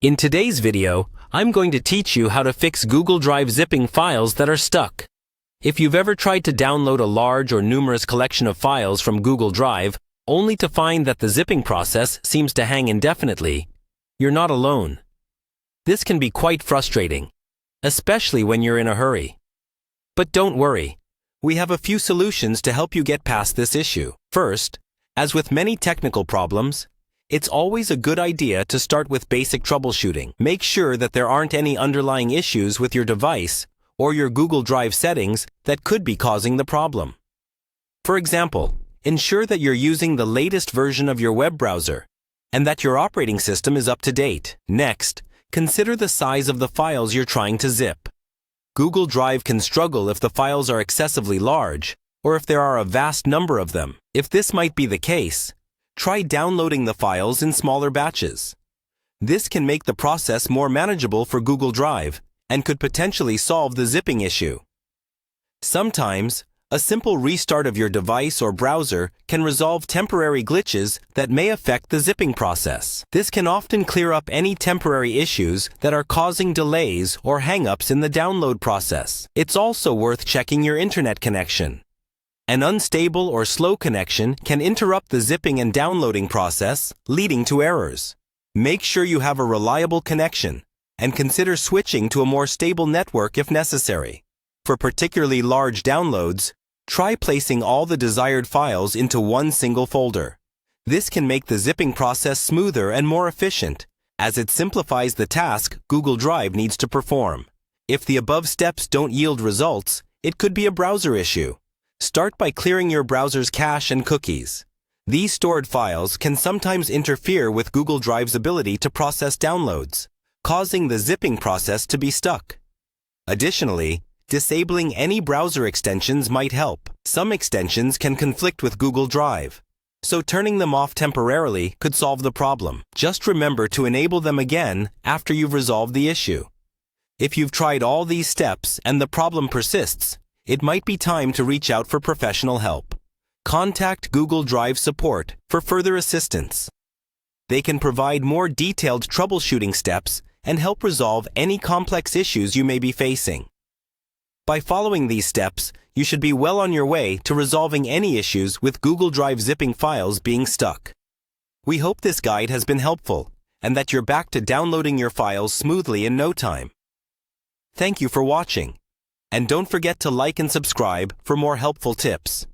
In today's video, I'm going to teach you how to fix Google Drive zipping files that are stuck. If you've ever tried to download a large or numerous collection of files from Google Drive, only to find that the zipping process seems to hang indefinitely, you're not alone. This can be quite frustrating, especially when you're in a hurry. But don't worry, we have a few solutions to help you get past this issue. First, as with many technical problems, it's always a good idea to start with basic troubleshooting. Make sure that there aren't any underlying issues with your device or your Google Drive settings that could be causing the problem. For example, ensure that you're using the latest version of your web browser and that your operating system is up to date. Next, consider the size of the files you're trying to zip. Google Drive can struggle if the files are excessively large or if there are a vast number of them. If this might be the case, try downloading the files in smaller batches. This can make the process more manageable for Google Drive and could potentially solve the zipping issue. Sometimes, a simple restart of your device or browser can resolve temporary glitches that may affect the zipping process. This can often clear up any temporary issues that are causing delays or hang-ups in the download process. It's also worth checking your internet connection. An unstable or slow connection can interrupt the zipping and downloading process, leading to errors. Make sure you have a reliable connection and consider switching to a more stable network if necessary. For particularly large downloads, try placing all the desired files into one single folder. This can make the zipping process smoother and more efficient, as it simplifies the task Google Drive needs to perform. If the above steps don't yield results, it could be a browser issue. Start by clearing your browser's cache and cookies. These stored files can sometimes interfere with Google Drive's ability to process downloads, causing the zipping process to be stuck. Additionally, disabling any browser extensions might help. Some extensions can conflict with Google Drive, so turning them off temporarily could solve the problem. Just remember to enable them again after you've resolved the issue. If you've tried all these steps and the problem persists, it might be time to reach out for professional help. Contact Google Drive support for further assistance. They can provide more detailed troubleshooting steps and help resolve any complex issues you may be facing. By following these steps, you should be well on your way to resolving any issues with Google Drive zipping files being stuck. We hope this guide has been helpful and that you're back to downloading your files smoothly in no time. Thank you for watching. And don't forget to like and subscribe for more helpful tips.